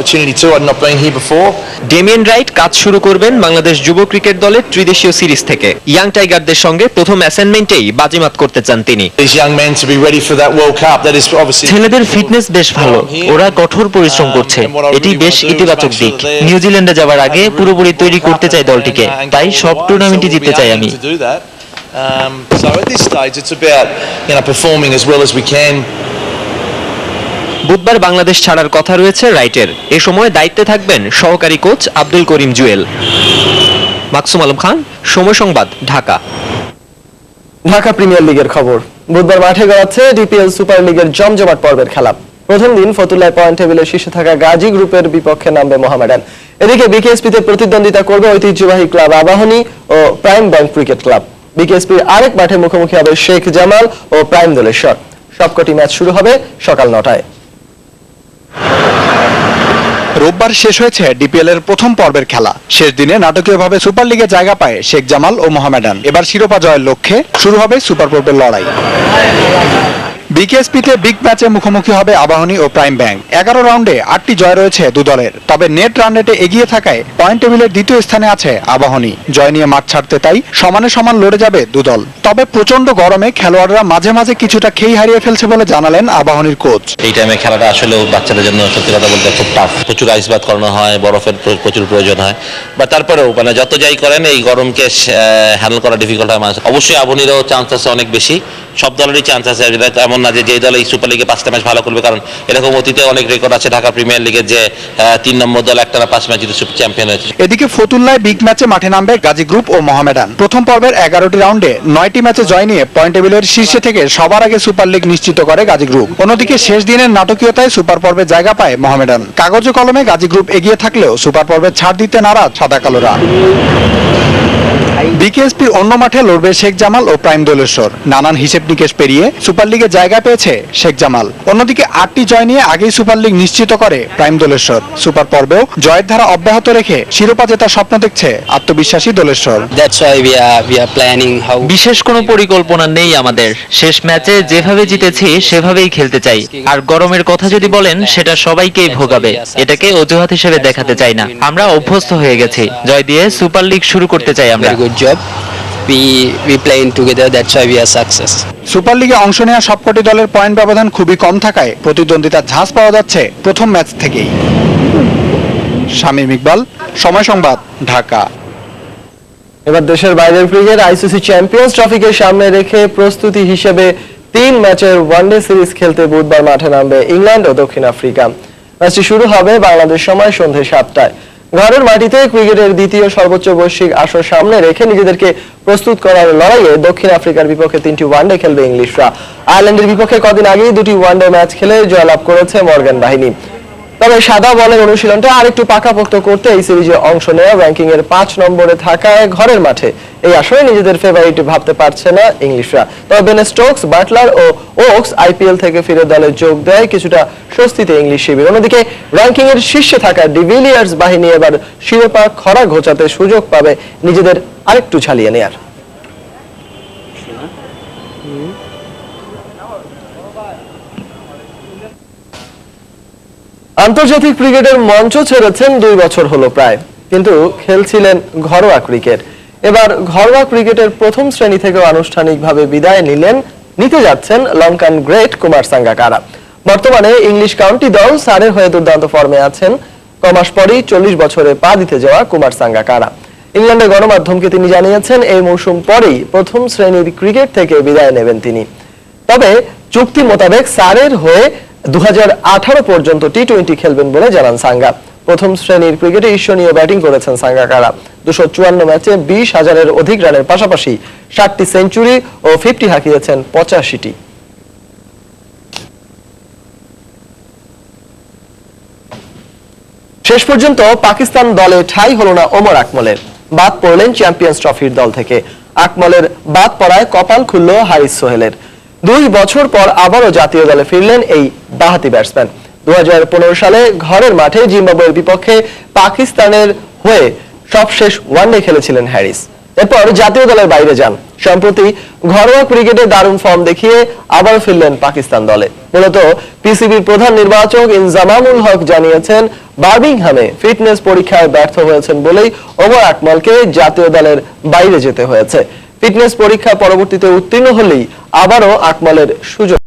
opportunity too. I'd not been here before. Damian right কাজ শুরু করবেন বাংলাদেশ যুব ক্রিকেট দলের ত্রিদেশীয় সিরিজ থেকে। ইয়াং টাইগারদের সঙ্গে প্রথম অ্যাসাইনমেন্টেই বাজিমাত করতে চান তিনি। These young men to be ready for that World Cup. That is obviously. ছেলেদের ফিটনেস বেশ ভালো, ওরা কঠোর পরিশ্রম করছে, এটি বেশ ইতিবাচক দিক। নিউজিল্যান্ডে যাওয়ার আগে পুরোপুরি তৈরি করতে চাই দলটিকে, তাই সব টুর্নামেন্টই জিততে চাই আমি। So at this stage it's about performing as well as we can. বুধবার বাংলাদেশ ছাড়ার কথা রয়েছে রাইটের। এ সময় দায়িত্বে থাকবেন সহকারী কোচ আব্দুল করিম জুয়েল। মাকসুম আলম খান, সময় সংবাদ, ঢাকা। ঢাকা প্রিমিয়ার লিগের খবর। বুধবার মাঠে গড়াচ্ছে ডিপিএল সুপার লিগের জমজমাট পর্বের খেলা। প্রথম দিন ফতুল্লায় পয়েন্ট টেবিলের শীর্ষে থাকা গাজী গ্রুপের বিপক্ষে নামবে মোহামেডান। এদিকে বিকেএসপিতে প্রতিদ্বন্দ্বিতা করবে ঐতিহ্যবাহী ক্লাব আবাহনী ও প্রাইম ব্যাংক ক্রিকেট ক্লাব। বিকেএসপির আরেক মাঠে মুখোমুখি হবে শেখ জামাল ও প্রাইম দোলেশ্বর। সবকটি ম্যাচ শুরু হবে সকাল 9টায়। রোববার শেষ হয়েছে ডিপিএল এর প্রথম পর্বের খেলা। শেষ দিনে নাটকীয়ভাবে সুপার লিগে জায়গা পায় শেখ জামাল ও মোহামেডান। এবার শিরোপা জয়ের লক্ষ্যে শুরু হবে সুপার পর্বের লড়াই। বিকেএসপিতে বিগ ম্যাচে মুখোমুখি হবে আবাহনী ও প্রাইম ব্যাংক। 11 রাউন্ডে 8টি জয় রয়েছে দু দলের। তবে নেট রান রেটে এগিয়ে থাকায় পয়েন্ট টেবিলের দ্বিতীয় স্থানে আছে আবাহনী। জয় নিয়ে মাঠ ছাড়তে তাই সমানে সমান লড়ে যাবে দু দল। তবে প্রচন্ড গরমে খেলোয়াড়রা মাঝে মাঝে কিছুটা খেই হারিয়ে ফেলছে বলে জানালেন আবাহনীর কোচ। এই টাইমে খেলাটা আসলে বাচ্চাদের জন্য সত্যি কথা বলতে খুব টাফ। প্রচুর আইসবাদ করানো হয়, বরফের প্রচুর প্রয়োজন হয়, বা তারপরেও যত যাই করেন এই গরমকে হ্যান্ডেল করা ডিফিকাল্ট হয়। অবশ্যই আবাহনীরও চান্স আছে অনেক বেশি, সব দলেরই চান্স আছে। এমন না যে দল এই সুপার লিগে 5টা ম্যাচ ভালো করবে, কারণ এরকম অতীতে অনেক রেকর্ড আছে ঢাকা প্রিমিয়ার লিগের যে 3 নম্বর দল একটানা 5 ম্যাচ জিতে চ্যাম্পিয়ন হয়েছে। এদিকে ফতুল্লায় বিগ ম্যাচে মাঠে নামবে গাজী গ্রুপ ও মোহামেডান। প্রথম পর্বের 11টি রাউন্ডে 9টি ম্যাচে জয় নিয়ে পয়েন্ট টেবিলের শীর্ষে থেকে সবার আগে সুপার লিগ নিশ্চিত করে গাজী গ্রুপ। অন্যদিকে শেষ দিনের নাটকীয়তায় সুপার পর্বে জায়গা পায় মোহামেডান। কাগজে কলমে গাজী গ্রুপ এগিয়ে থাকলেও সুপার পর্বে ছাড় দিতে নারাজ সাদা কালোরা। বিকেএসপির অন্য মাঠে লড়বে শেখ জামাল ও প্রাইম দোলেশ্বর। নানান হিসেব নিকেশ পেরিয়ে সুপার লিগে জায়গা পেয়েছে শেখ জামাল। অন্যদিকে 8টি জয় নিয়ে আগেই সুপার লিগ নিশ্চিত করে প্রাইম দোলেশ্বর। সুপার পর্বেও জয়ের ধারা অব্যাহত রেখে শিরোপা জেতার স্বপ্ন দেখছে আত্মবিশ্বাসী দোলেশ্বর। বিশেষ কোনো পরিকল্পনা নেই আমাদের। শেষ ম্যাচে যেভাবে জিতেছি সেভাবেই খেলতে চাই। আর গরমের কথা যদি বলেন সেটা সবাইকেই ভোগাবে, এটাকে অজুহাত হিসেবে দেখাতে চাই না। আমরা অভ্যস্ত হয়ে গেছি, জয় দিয়ে সুপার লিগ শুরু করতে চাই আমরা। We playing together, that's why we are success. Super লিগে অংশ নেওয়া সবকটি দলের পয়েন্ট ব্যবধান খুবই কম থাকায় প্রতিদ্বন্দ্বিতার ঝাঁজ পাওয়া যাচ্ছে প্রথম ম্যাচ থেকেই। শামীম ইকবাল, সময় সংবাদ, ঢাকা। এবার দেশের বাইরের ক্রিকেট। আইসিসি চ্যাম্পিয়ন্স ট্রফিকে সামনে রেখে প্রস্তুতি হিসেবে 3 ম্যাচের ওয়ানডে সিরিজ খেলতে বুধবার মাঠে নামবে ইংল্যান্ড ও দক্ষিণ আফ্রিকা। ম্যাচটি শুরু হবে বাংলাদেশ সময় সন্ধ্যে 7টায়। ঘরের মাটিতে ক্রিকেটের দ্বিতীয় সর্বোচ্চ বৈশ্বিক আসর সামনে রেখে নিজেদেরকে প্রস্তুত করার লড়াইয়ে দক্ষিণ আফ্রিকার বিপক্ষে 3টি ওয়ানডে খেলবে ইংলিশরা। আয়ারল্যান্ডের বিপক্ষে কদিন আগেই 2টি ওয়ানডে ম্যাচ খেলে জয়লাভ করেছে মর্গান বাহিনী। তবে সাদা বলের অনুশীলনটা আরেকটু পাকাপোক্ত করতে এই সিরিজে অংশ নেওয়া র্যাঙ্কিং এর 5 নম্বরে থাকায় ঘরের মাঠে এই আসরে নিজেদের ফেভারিট ভাবতে পারছে না ইংলিশরা। তবে বেন স্টোকস, বাটলার ও ওকস আইপিএল থেকে ফিরে দলে যোগ দেয় কিছুটা স্বস্তিতে ইংলিশ শিবির। অন্যদিকে র্যাঙ্কিং এর শীর্ষে থাকা ডিভিলিয়ার্স বাহিনী এবার শিরোপা খরা ঘোচাতে সুযোগ পাবে নিজেদের আরেকটু ঝালিয়ে নেয়ার। আন্তর্জাতিক ক্রিকেটের মঞ্চ ছেড়েছেন 2 বছর হলো প্রায়, কিন্তু খেলছিলেন ঘরোয়া ক্রিকেট। এবার ঘরোয়া ক্রিকেটের প্রথম শ্রেণী থেকে আনুষ্ঠানিকভাবে বিদায় নিতে যাচ্ছেন লঙ্কান গ্রেট কুমার সাঙ্গাকারা। বর্তমানে ইংলিশ কাউন্টি দল সারের হয়ে দুর্দান্ত ফর্মে আছেন। কমাস পরই 40 বছরে পা দিতে যাওয়া কুমার সাঙ্গাকারা ইংল্যান্ডের গণমাধ্যমকে তিনি জানিয়েছেন এই মৌসুম পরেই প্রথম শ্রেণীর ক্রিকেট থেকে বিদায় নেবেন তিনি। তবে চুক্তি মোতাবেক সারের হয়ে 2018 পর্যন্ত টি20 খেলবেন বলে জানান সাঙ্গা। প্রথম শ্রেণীর ক্রিকেটে ঈর্ষণীয় ব্যাটিং করেছেন সাঙ্গাকারা। 254 ম্যাচে 20,000-এর অধিক রানের পাশাপাশি 60টি সেঞ্চুরি ও 50 হাঁকিয়েছেন 85টি। শেষ পর্যন্ত পাকিস্তান দলে ঠাঁই হলো না ওমর আকমলের। বাদ পড়লেন চ্যাম্পিয়ন্স ট্রফির দল থেকে। আকমলের বাদ পড়ায় কপাল খুলল হারিস সোহেলের। 2 বছর পর আবারও জাতীয় দলে ফিরলেন এই বাঁহাতি ব্যাটসম্যান। 2015 সালে ঘরের মাঠে জিম্বাবুয়ের বিপক্ষে পাকিস্তানের হয়ে সবশেষ ওয়ানডে খেলেছিলেন হ্যারিস। এরপর জাতীয় দলের বাইরে যান। সম্প্রতি ঘরোয়া ক্রিকেটে দারুণ ফর্ম দেখিয়ে আবার ফিরলেন পাকিস্তান দলে। মূলত পিসিবির প্রধান নির্বাচক ইনজামামুল হক জানিয়েছেন বার্মিংহামে ফিটনেস পরীক্ষায় ব্যর্থ হয়েছেন বলেই ওমর আকমলকে জাতীয় দলের বাইরে যেতে হয়েছে। ফিটনেস পরীক্ষা পরবর্তীতে উত্তীর্ণ হলেই আবারও আকমলের সুযোগ